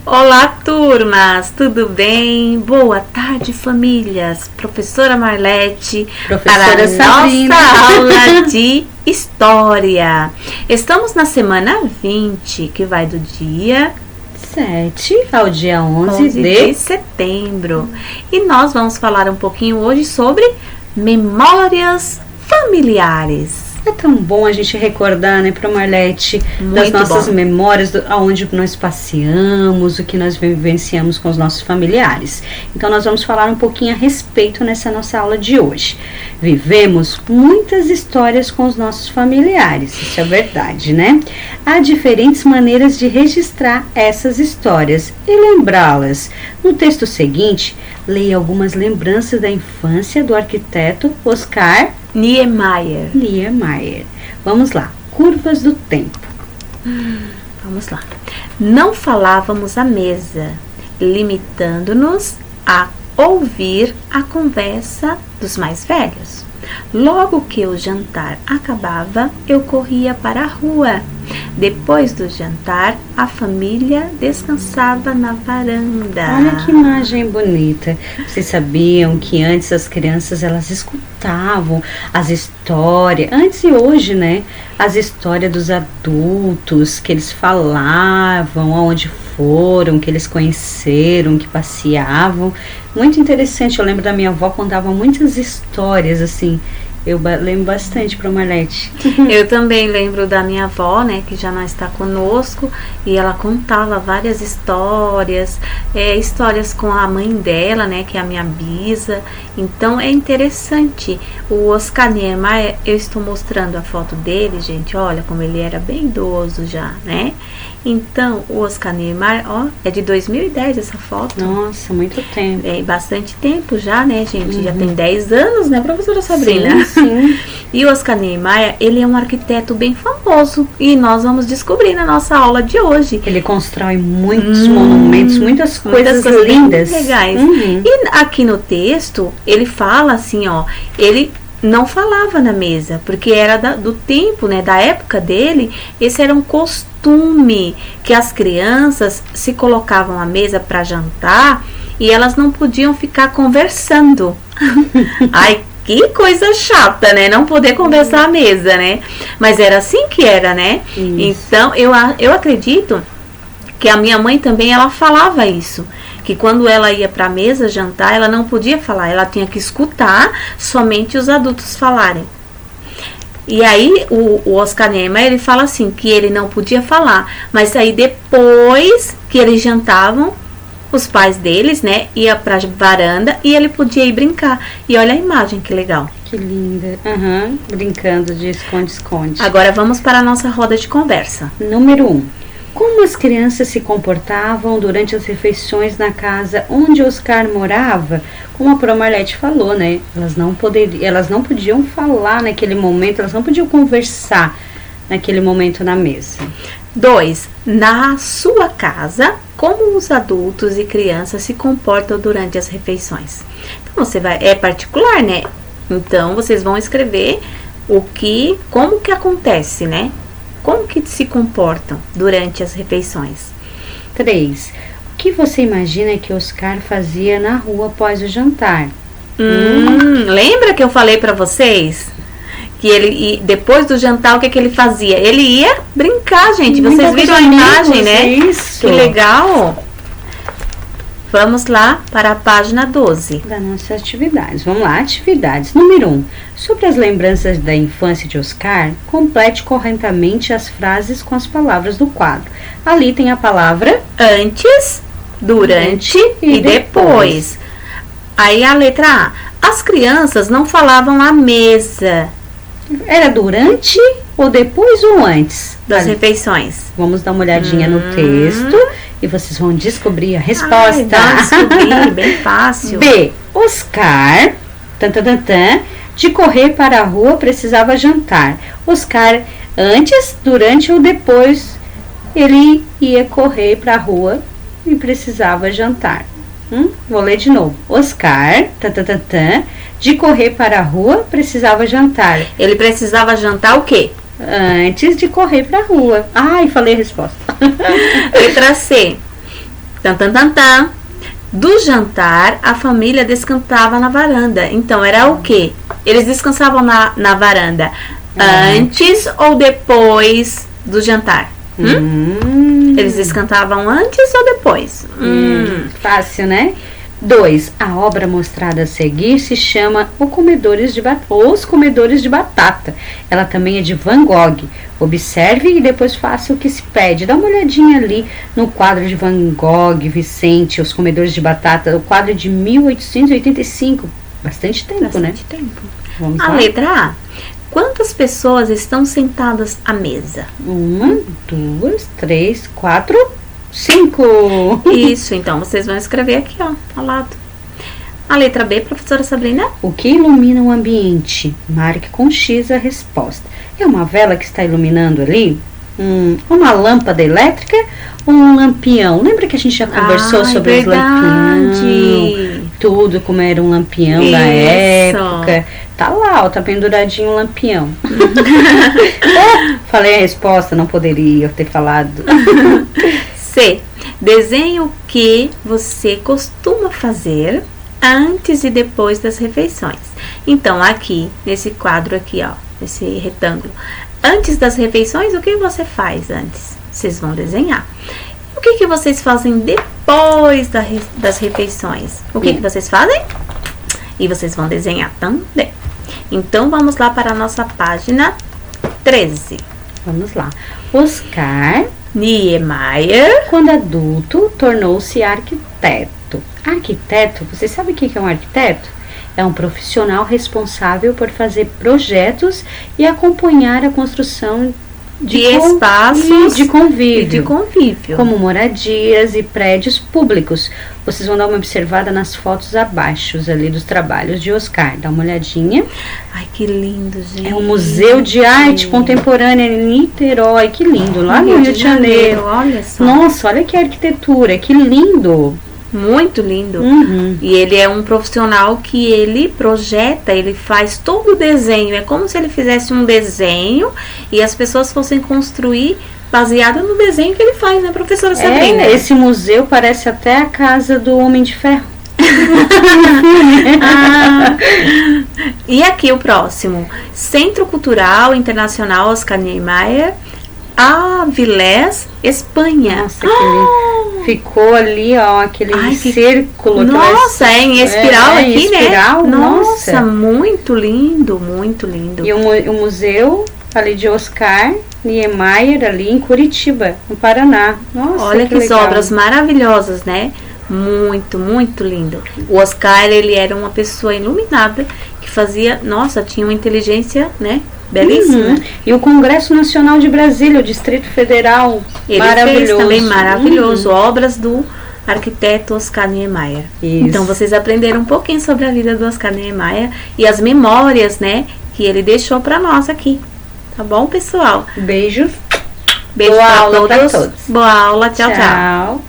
Olá, turmas! Tudo bem? Boa tarde, famílias! Professora Marlete, Professora para a Sabrina. nossa aula de História. Estamos na semana 20, que vai do dia 7 ao dia 11 11 de setembro. E nós vamos falar um pouquinho hoje sobre memórias familiares. É tão bom a gente recordar, né, para Marlete, das Muito nossas bom. memórias, aonde nós passeamos, o que nós vivenciamos com os nossos familiares. Então, nós vamos falar um pouquinho a respeito nessa nossa aula de hoje. Vivemos muitas histórias com os nossos familiares, isso é verdade, né? Há diferentes maneiras de registrar essas histórias e lembrá-las. No texto seguinte, leia algumas lembranças da infância do arquiteto Oscar Niemeyer. Vamos lá. Curvas do tempo. Vamos lá. Não falávamos à mesa, limitando-nos a ouvir a conversa dos mais velhos. Logo que o jantar acabava, eu corria para a rua. Depois do jantar, a família descansava na varanda. Olha que imagem bonita. Vocês sabiam que antes as crianças elas escutavam as histórias, antes e hoje, né? As histórias dos adultos que eles falavam, aonde foram, que eles conheceram, que passeavam. Muito interessante. Eu lembro da minha avó contava muitas histórias assim. Eu lembro bastante para Marlete. Eu também lembro da minha avó, né, que já não está conosco, e ela contava várias histórias, histórias com a mãe dela, né, que é a minha bisa. Então é interessante. O Oscar Niemeyer, eu estou mostrando a foto dele, gente, olha como ele era bem idoso já, né? Então, o Oscar Niemeyer, ó, é de 2010 essa foto. Nossa, muito tempo. É bastante tempo já, né, gente? Já tem 10 anos, né, professora Sabrina? Sim. E o Oscar Niemeyer, ele é um arquiteto bem famoso. E nós vamos descobrir na nossa aula de hoje. Ele constrói muitos monumentos, muitas coisas lindas. Legais. E aqui no texto, ele fala assim, ó, ele não falava na mesa, porque era do tempo, né, da época dele, esse era um costume que as crianças se colocavam à mesa para jantar e elas não podiam ficar conversando. Ai, que coisa chata, né? Não poder conversar à mesa, né? Mas era assim que era, né? Isso. Então, eu acredito que a minha mãe também, ela falava isso. Que quando ela ia para a mesa jantar, ela não podia falar. Ela tinha que escutar somente os adultos falarem. E aí, o Oscar Niemeyer, ele fala assim, que ele não podia falar. Mas aí, depois que eles jantavam, os pais deles, né, ia pra varanda e ele podia ir brincar. E olha a imagem, que legal. Que linda. Brincando de esconde-esconde. Agora vamos para a nossa roda de conversa. Número 1. Como as crianças se comportavam durante as refeições na casa onde Oscar morava? Como a Pro Marlete falou, né? Elas não podiam falar naquele momento, elas não podiam conversar naquele momento na mesa. 2. Na sua casa, como os adultos e crianças se comportam durante as refeições? Então, é particular, né? Então, vocês vão escrever como que acontece, né? Como que se comportam durante as refeições? 3. O que você imagina que Oscar fazia na rua após o jantar? Lembra que eu falei para vocês? Que depois do jantar, o que ele fazia? Ele ia brincar, gente. Vocês viram a imagem, né? Isso. Que legal! Vamos lá para a página 12. Das nossas atividades. Vamos lá, atividades. Número 1. Sobre as lembranças da infância de Oscar, complete corretamente as frases com as palavras do quadro. Ali tem a palavra antes, durante e depois. Aí a letra A. As crianças não falavam à mesa. Era durante ou depois ou antes das refeições? Vamos dar uma olhadinha no texto e vocês vão descobrir a resposta. Vamos descobrir, bem fácil. B. Oscar, de correr para a rua precisava jantar. Oscar, antes, durante ou depois, ele ia correr para a rua e precisava jantar. Vou ler de novo. Oscar, de correr para a rua, precisava jantar. Ele precisava jantar o quê? Antes de correr para a rua. Ai, falei a resposta. Letra C. Tan, tan, tan, tan. Do jantar, a família descansava na varanda. Então, era o quê? Eles descansavam na varanda antes ou depois do jantar? Eles descansavam antes ou depois? Fácil, né? 2. A obra mostrada a seguir se chama Os Comedores de Batata. Ela também é de Van Gogh. Observe e depois faça o que se pede. Dá uma olhadinha ali no quadro de Van Gogh, Vicente, Os Comedores de Batata, o quadro de 1885. Bastante tempo, né? Bastante tempo. Vamos A lá. letra A. Quantas pessoas estão sentadas à mesa? 1, 2, 3, 4, 5. Isso, então vocês vão escrever aqui, ó, ao lado. A letra B, professora Sabrina? O que ilumina o ambiente? Marque com X a resposta. É uma vela que está iluminando ali? Uma lâmpada elétrica ou um lampião? Lembra que a gente já conversou sobre os lampiões? Tudo como era um lampião da época. Tá lá, ó, tá penduradinho o lampião. Falei a resposta, não poderia ter falado. C. Desenhe o que você costuma fazer antes e depois das refeições. Então, aqui, nesse quadro aqui, ó, nesse retângulo. Antes das refeições, o que você faz antes? Vocês vão desenhar. O que vocês fazem depois das refeições? O que vocês fazem? E vocês vão desenhar também. Então, vamos lá para a nossa página 13. Vamos lá. Oscar Niemeyer, quando adulto, tornou-se arquiteto. Arquiteto, você sabe o que é um arquiteto? É um profissional responsável por fazer projetos e acompanhar a construção de espaços de convívio, e de convívio, como moradias e prédios públicos. Vocês vão dar uma observada nas fotos abaixo ali dos trabalhos de Oscar. Dá uma olhadinha. Ai, que lindo, gente. É um museu de arte contemporânea em Niterói. Que lindo, lá no Rio de Janeiro. Olha só. Nossa, olha que arquitetura, que lindo. Muito lindo. E ele é um profissional que ele projeta, ele faz todo o desenho. É como se ele fizesse um desenho e as pessoas fossem construir baseado no desenho que ele faz, né, professora Sabrina? Esse museu parece até a casa do Homem de Ferro. E aqui o próximo. Centro Cultural Internacional Oscar Niemeyer, Avilés, Espanha. Nossa, ficou ali, ó, aquele círculo. Nossa, em espiral aqui, em espiral, né? Nossa, muito lindo, muito lindo. E o museu ali de Oscar Niemeyer, ali em Curitiba, no Paraná. Nossa, olha que obras maravilhosas, né? Muito, muito lindo. O Oscar, ele era uma pessoa iluminada que fazia, nossa, tinha uma inteligência, né? Belíssima. E o Congresso Nacional de Brasília, o Distrito Federal, ele maravilhoso. Fez também maravilhoso, obras do arquiteto Oscar Niemeyer. Isso. Então vocês aprenderam um pouquinho sobre a vida do Oscar Niemeyer e as memórias, né, que ele deixou para nós aqui. Tá bom, pessoal? Beijos. Beijo Boa pra aula todos. pra todos. Boa aula. Tchau, tchau. Tchau.